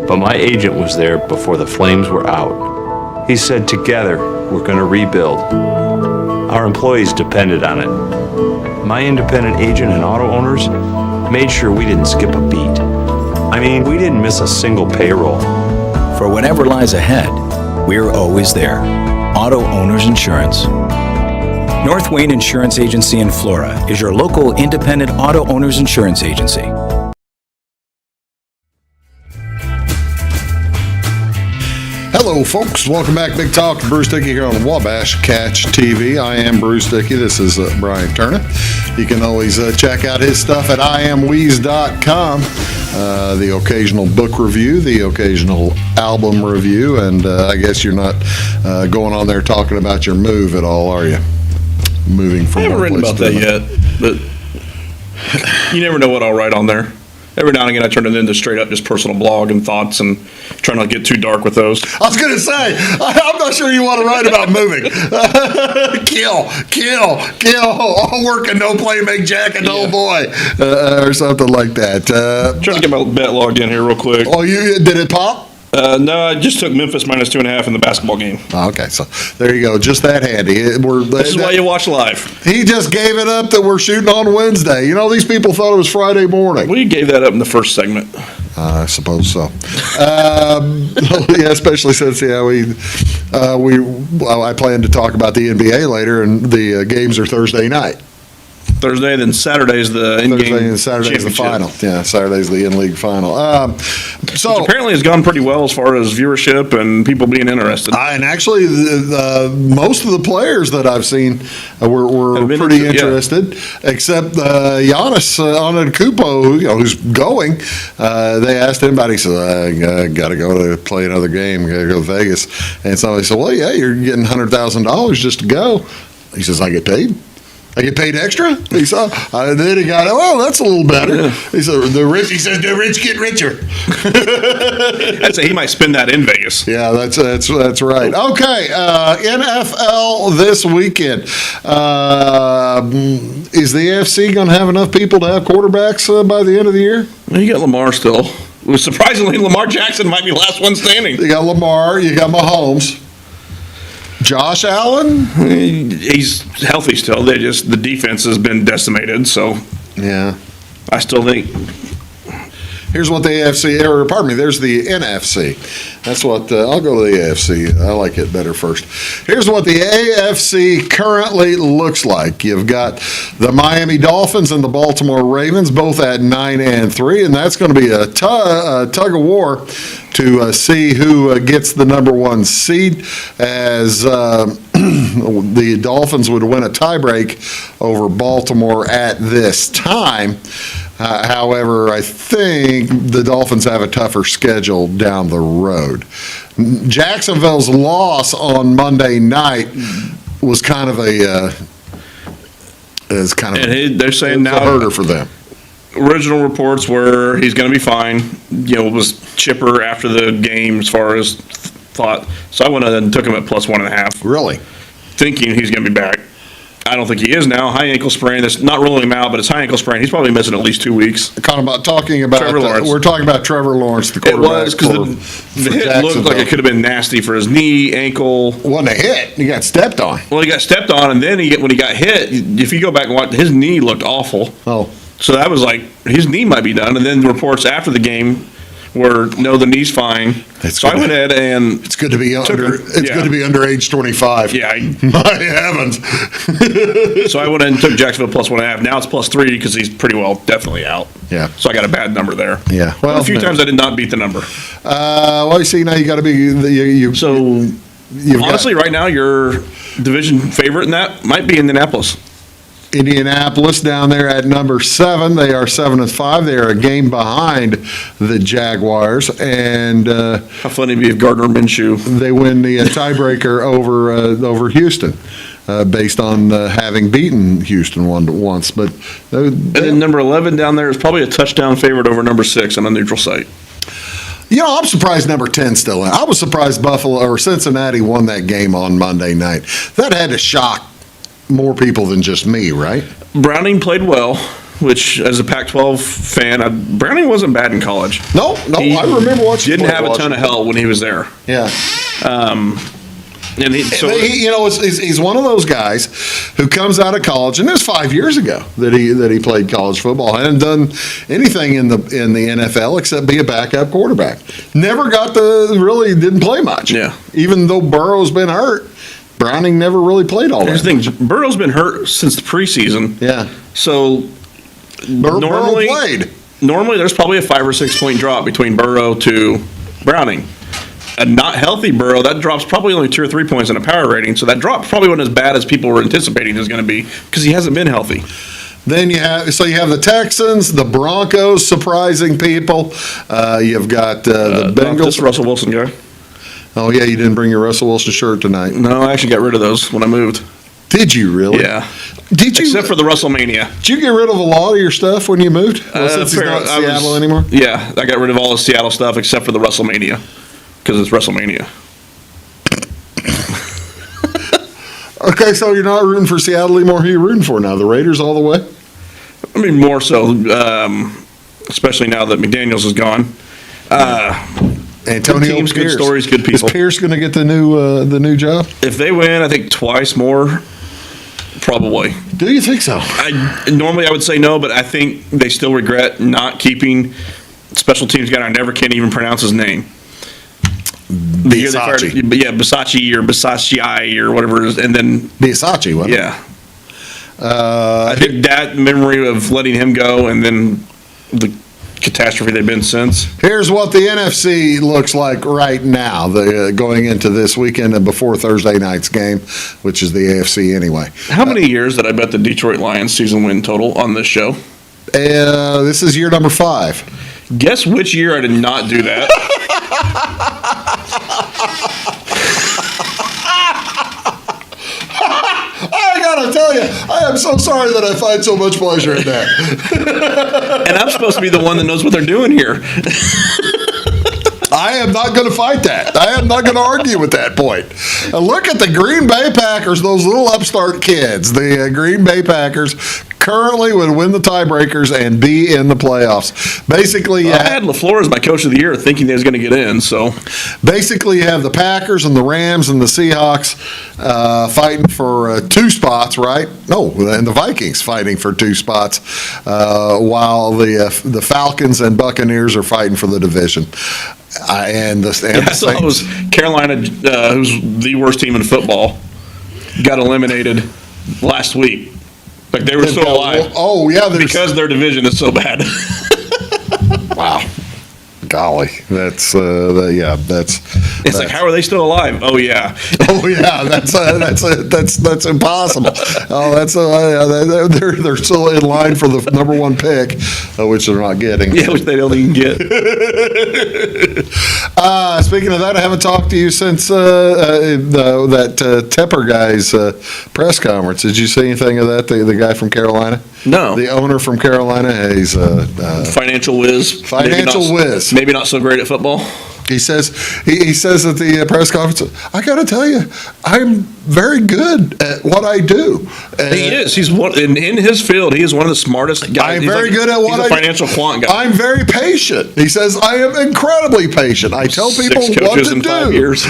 but my agent was there before the flames were out. He said, together, we're going to rebuild. Our employees depended on it. My independent agent and auto owners made sure we didn't skip a beat. I mean, we didn't miss a single payroll. For whatever lies ahead, we're always there. Auto Owners Insurance. North Wayne Insurance Agency in Flora is your local independent auto owners insurance agency. Hello, folks. Welcome back. Big Talk. Bruce Dickey here on Wabash Catch TV. I am Bruce Dickey. This is Brian Turner. You can always check out his stuff at IamWeeze.com. The occasional book review, the occasional album review, and I guess you're not going on there talking about your move at all, are you? Moving from I haven't one written place about to that another. yet, but you never know what I'll write on there. Every now and again, I turn it into straight up just personal blog and thoughts, and try not to get too dark with those. I was going to say, I'm not sure you want to write about moving. Kill. All work and no play make Jack a dull boy, or something like that. Trying to get my bet logged in here real quick. Oh, did it pop? No, I just took Memphis minus 2.5 in the basketball game. Oh, okay, so there you go. Just that handy. This is why you watch live. He just gave it up that we're shooting on Wednesday. You know, these people thought it was Friday morning. We gave that up in the first segment. I suppose so. Yeah, especially since I plan to talk about the NBA later, and the games are Thursday night. Thursday, then Saturday's the in-game Thursday and Saturday's the final. Yeah, Saturday's the in-league final. Which apparently has gone pretty well as far as viewership and people being interested. And actually, most of the players that I've seen were pretty interested, except Giannis Antetokounmpo, who's going. They asked him about it. He said, I got to go to play another game. Got to go to Vegas. And somebody said, well, yeah, you're getting $100,000 just to go. He says, I get paid. I get paid extra? He said, then he got, that's a little better. He said, the rich get richer. I'd say he might spend that in Vegas. Yeah, that's right. Okay, NFL this weekend. Is the AFC going to have enough people to have quarterbacks by the end of the year? Well, you got Lamar still. Surprisingly, Lamar Jackson might be the last one standing. You got Lamar, you got Mahomes. Josh Allen? He's healthy still. The defense has been decimated, so yeah. I still think. Here's what the AFC, there's the NFC. That's what, I'll go to the AFC. I like it better first. Here's what the AFC currently looks like. You've got the Miami Dolphins and the Baltimore Ravens, both at 9-3, and that's going to be a tug of war to see who gets the number one seed, as the Dolphins would win a tiebreak over Baltimore at this time. However, I think the Dolphins have a tougher schedule down the road. Jacksonville's loss on Monday night was kind of a they're saying now a hurter for them. Original reports were he's going to be fine. Was chipper after the game as far as thought. So I went ahead and took him at plus 1.5. Really? Thinking he's going to be back. I don't think he is now. High ankle sprain. That's not ruling him out, but it's high ankle sprain. He's probably missing at least 2 weeks. Talking about Trevor Lawrence. We're talking about Trevor Lawrence, the quarterback. It was because the hit looked like it could have been nasty for his knee, ankle. It wasn't a hit. He got stepped on. Well, he got stepped on, and then when he got hit, if you go back and watch, his knee looked awful. Oh. So that was like, his knee might be done. And then the reports after the game were, no, the knee's fine. I went ahead and it's good to be under age 25. Yeah. My heavens. So I went ahead and took Jacksonville plus 1.5. Now it's plus 3 because he's pretty well definitely out. Yeah. So I got a bad number there. Yeah. Well, a few times I did not beat the number. You see, now you got to be honestly, right now your division favorite in that might be Indianapolis. Indianapolis down there at number 7. They are 7-5. They are a game behind the Jaguars, and how funny it'd be if Gardner Minshew they win the tiebreaker over Houston, based on having beaten Houston once. But and then number 11 down there is probably a touchdown favorite over number 6 on a neutral site. I'm surprised number 10 still in. I was surprised Cincinnati won that game on Monday night. That had to shock more people than just me, right? Browning played well, which as a Pac-12 fan, Browning wasn't bad in college. No, I remember watching. Didn't have a ton of help when he was there. Yeah. And he's one of those guys who comes out of college, and this 5 years ago that he played college football. Hadn't done anything in the NFL except be a backup quarterback. Didn't play much. Yeah. Even though Burrow's been hurt, Browning never really played all that. Here's the thing, Burrow's been hurt since the preseason. Yeah. So Burrow played. Normally there's probably a 5 or 6 point drop between Burrow to Browning. A not healthy Burrow, that drops probably only 2 or 3 points in a power rating. So that drop probably wasn't as bad as people were anticipating it was going to be because he hasn't been healthy. Then you have the Texans, the Broncos surprising people. You've got the Bengals. This Russell Wilson guy. Oh, yeah, you didn't bring your Russell Wilson shirt tonight. No, I actually got rid of those when I moved. Did you really? Yeah. Except for the WrestleMania. Did you get rid of a lot of your stuff when you moved? Since he's not in Seattle anymore? Yeah, I got rid of all the Seattle stuff except for the WrestleMania because it's WrestleMania. Okay, so you're not rooting for Seattle anymore. Who are you rooting for now? The Raiders all the way? I mean, more so, especially now that McDaniels is gone. Antonio teams, Pierce. good stories, good people. Is Pierce going to get the new job? If they win, I think twice more, probably. Do you think so? Normally I would say no, but I think they still regret not keeping special teams guy. I never can even pronounce his name. Biasachi. Yeah, Bisachi or Bisacci or whatever it is, and then Biasachi, wasn't it? yeah. I think that memory of letting him go and then the catastrophe they've been since. Here's what the NFC looks like right now, going into this weekend and before Thursday night's game, which is the AFC anyway. How many years did I bet the Detroit Lions season win total on this show? This is year number 5. Guess which year I did not do that? I gotta tell you, I am so sorry that I find so much pleasure in that. And I'm supposed to be the one that knows what they're doing here. I am not going to fight that. I am not going to argue with that point. Look at the Green Bay Packers, those little upstart kids. The Green Bay Packers currently would win the tiebreakers and be in the playoffs. Basically, I had LaFleur as my coach of the year thinking they was going to get in, so. Basically, you have the Packers and the Rams and the Seahawks fighting for 2 spots, right? No, and the Vikings fighting for 2 spots, while the Falcons and Buccaneers are fighting for the division. I saw it was Carolina, who's the worst team in football, got eliminated last week. Like they were still alive. Oh yeah, because their division is so bad. Wow, golly, that's It's like, how are they still alive? Oh yeah. Oh yeah, that's impossible. Oh, they're still in line for the number 1 pick, which they're not getting. Yeah, which they don't even get. Speaking of that, I haven't talked to you since that Tepper guy's press conference. Did you see anything of that? The guy from Carolina? No. The owner from Carolina. He's financial whiz. Financial whiz. Maybe not so great at football. He says at the press conference, I got to tell you, I'm very good at what I do. He is. He's in his field. He is one of the smartest guys. I'm very good at what I do. He's a financial quant guy. I'm very patient. He says I am incredibly patient. I tell people 6 what coaches to in do. 5 years.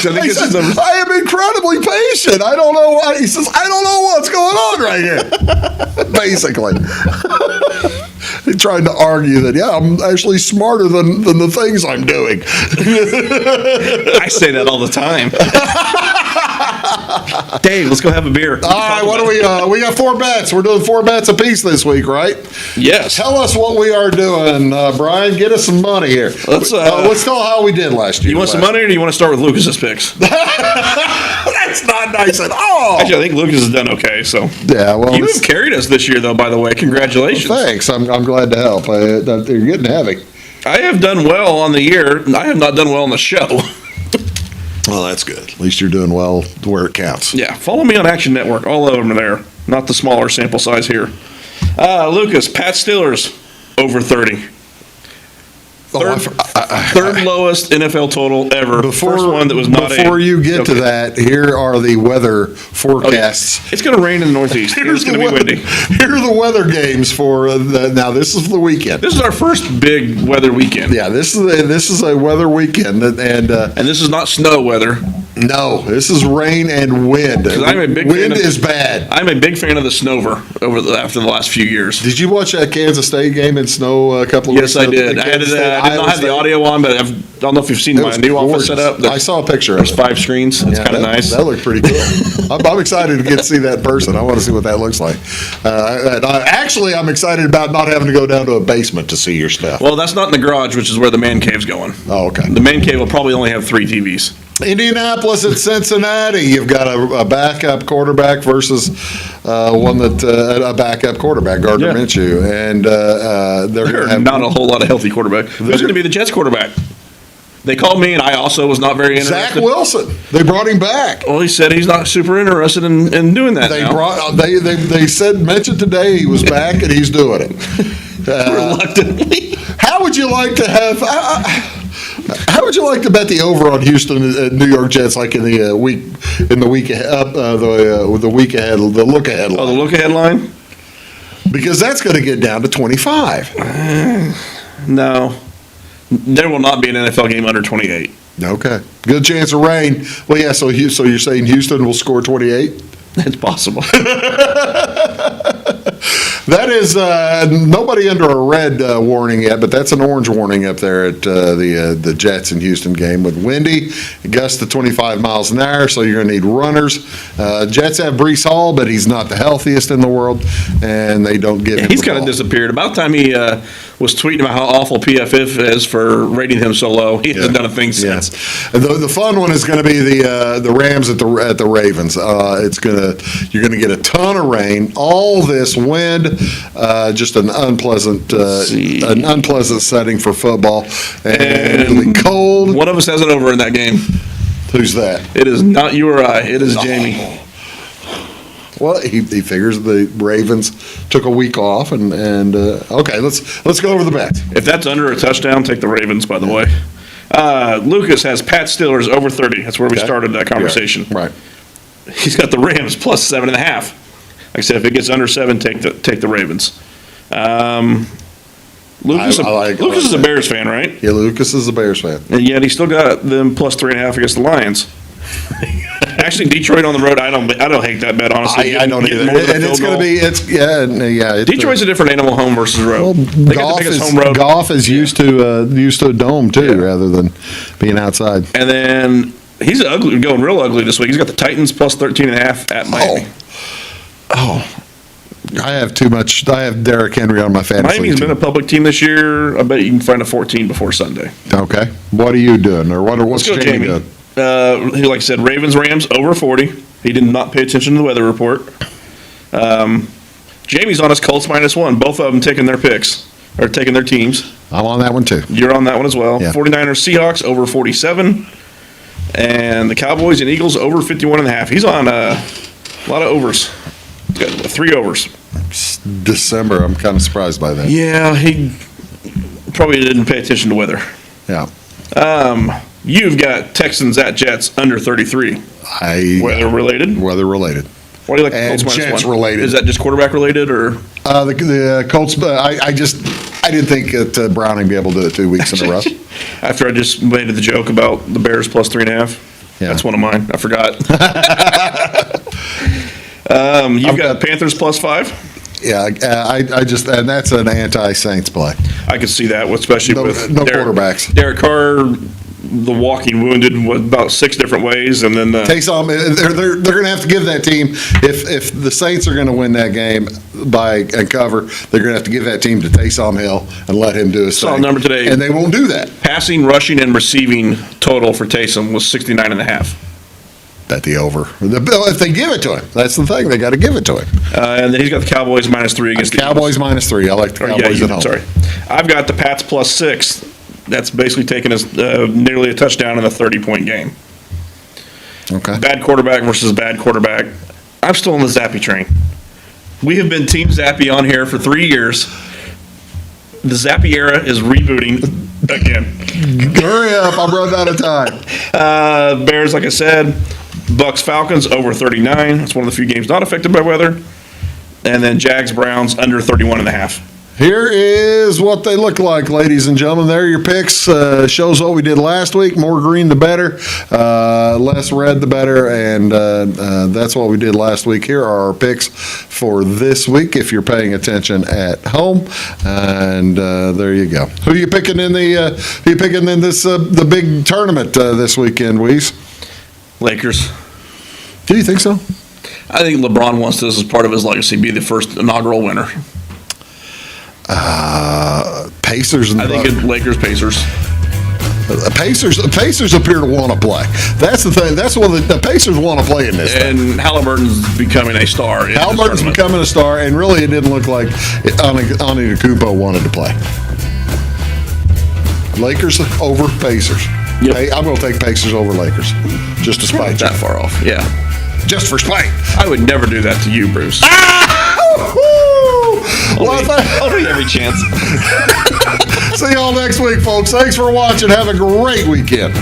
He says, I am incredibly patient. I don't know why. He says, I don't know what's going on right here. Basically. He's trying to argue that, I'm actually smarter than the things I'm doing. I say that all the time. Dave, let's go have a beer. All right, what do we got 4 bets. We're doing 4 bets apiece this week, right? Yes. Tell us what we are doing, Brian. Get us some money here. Let's tell how we did last year. You want some money, or do you want to start with Lucas's picks? That's not nice at all. Actually, I think Lucas has done okay. So yeah, well, you have carried us this year, though. By the way, congratulations. Well, thanks. I'm glad to help. You're getting heavy. I have done well on the year. I have not done well on the show. Well, that's good. At least you're doing well where it counts. Yeah, follow me on Action Network all over there. Not the smaller sample size here. Lucas, Pat Steelers over 30. Third lowest NFL total ever. First one that was not Before you get to that, here are the weather forecasts. Oh, yeah. It's going to rain in the Northeast. It's going to be windy. Here are the weather games for now. This is the weekend. This is our first big weather weekend. Yeah, this is a weather weekend, and this is not snow weather. No, this is rain and wind. I'm a big wind is bad. I'm a big fan of the snover after the last few years. Did you watch that Kansas State game in snow a couple of weeks ago? Yes, I did. I did not have the audio on, but I don't know if you've seen my new office setup. I saw a picture. There's 5 screens. It's kind of nice. That looked pretty cool. I'm excited to get to see that in person. I want to see what that looks like. Actually, I'm excited about not having to go down to a basement to see your stuff. Well, that's not in the garage, which is where the man cave's going. Oh, okay. The man cave will probably only have 3 TVs. Indianapolis at Cincinnati. You've got a backup quarterback versus one that a backup quarterback, Gardner Minshew, and they're not a whole lot of healthy quarterback. Who's going to be the Jets quarterback? They called me, and I also was not very interested. Zach Wilson. They brought him back. Well, he said he's not super interested in doing that. They mentioned today he was back and he's doing it reluctantly. How would you like to have? How would you like to bet the over on Houston and New York Jets, like in the week ahead, the week ahead, the look ahead line? Oh, the look ahead line. Because that's going to get down to 25. No. There will not be an NFL game under 28. Okay. Good chance of rain. Well, yeah, so you're saying Houston will score 28? It's possible. That is nobody under a red warning yet, but that's an orange warning up there at the Jets and Houston game with windy, gusts to 25 miles an hour, so you're going to need runners. Jets have Breece Hall, but he's not the healthiest in the world, and they don't give him He's the kind of ball. disappeared. About time he was tweeting about how awful PFF is for rating him so low. He hasn't done a thing since. The fun one is going to be the Rams at the Ravens. You're going to get a ton of rain, all this wind, just an unpleasant setting for football, and it'll be cold. One of us has it over in that game. Who's that? It is not you or I. It is Jamie. Well, he figures the Ravens took a week off, and okay, let's go over the bets. If that's under a touchdown, take the Ravens, by the way. Lucas has Pat Steelers over 30. That's where we started that conversation. Yeah, right. He's got the Rams plus 7.5. Like I said, if it gets under 7, take the Ravens. Lucas is a Bears fan, right? Yeah, Lucas is a Bears fan. And yet he still got them plus 3.5 against the Lions. Actually, Detroit on the road, I don't hate that bet, honestly. I don't either. And it's going to be, Detroit's a different animal, home versus road. Well, Goff is used to a dome too, rather than being outside. And then he's going real ugly this week. He's got the Titans plus 13.5 at Miami. I have too much. I have Derrick Henry on my fantasy Miami's team. been a public team this year. I bet you can find a 14 before Sunday. Okay. What are you doing? Or what's Jamie doing? Like I said, Ravens, Rams over 40. He did not pay attention to the weather report. Jamie's on his Colts -1. Both of them taking their picks, or taking their teams. I'm on that one too. You're on that one as well. Yeah. 49ers, Seahawks over 47. And the Cowboys and Eagles over 51.5. He's on a lot of overs. He's got 3 overs. It's December. I'm kind of surprised by that. Yeah, he probably didn't pay attention to weather. Yeah. You've got Texans at Jets under 33. Weather related? Weather related. Why do you like the And Colts Jets -1? related. Is that just quarterback related, or? The Colts, I didn't think that Browning would be able to do it 2 weeks in a row. After I just made the joke about the Bears plus 3.5. Yeah. That's one of mine. I forgot. You've got Panthers plus 5. Yeah, and that's an anti-Saints play. I could see that, especially with no quarterbacks. Derek Carr, the walking wounded, about 6 different ways, and then Taysom, they're going to have to give that team, if the Saints are going to win that game and cover, they're going to have to give that team to Taysom Hill and let him do his saw a thing. number today, and they won't do that. Passing, rushing, and receiving total for Taysom was 69.5. Bet the over. If they give it to him, that's the thing. They got to give it to him. And then he's got the Cowboys -3 against the Cowboys -3. I like the Cowboys at home. Sorry, I've got the Pats plus 6. That's basically taken us nearly a touchdown in a 30-point game. Okay. Bad quarterback versus bad quarterback. I'm still on the Zappy train. We have been Team Zappy on here for 3 years. The Zappy era is rebooting again. Hurry up, I'm running out of time. Bears, like I said. Bucks, Falcons over 39. It's one of the few games not affected by weather. And then Jags, Browns under 31.5. Here is what they look like, ladies and gentlemen. There are your picks. Shows what we did last week. More green, the better. Less red, the better. And that's what we did last week. Here are our picks for this week, if you're paying attention at home. And there you go. Who are you picking in the big tournament this weekend, Weeze? Lakers. Do you think so? I think LeBron wants this as part of his legacy, be the first inaugural winner. Pacers. I think Lakers, Pacers. Pacers appear to want to play. That's the thing. That's what the Pacers want to play in this thing. And Halliburton's becoming a star. Halliburton's becoming a star, and really it didn't look like Antetokounmpo wanted to play. Lakers over Pacers. Yep. Hey, I'm going to take Pacers over Lakers, just to spite you. That far off, yeah. Just for spite. I would never do that to you, Bruce. Only every chance. See y'all next week, folks. Thanks for watching. Have a great weekend.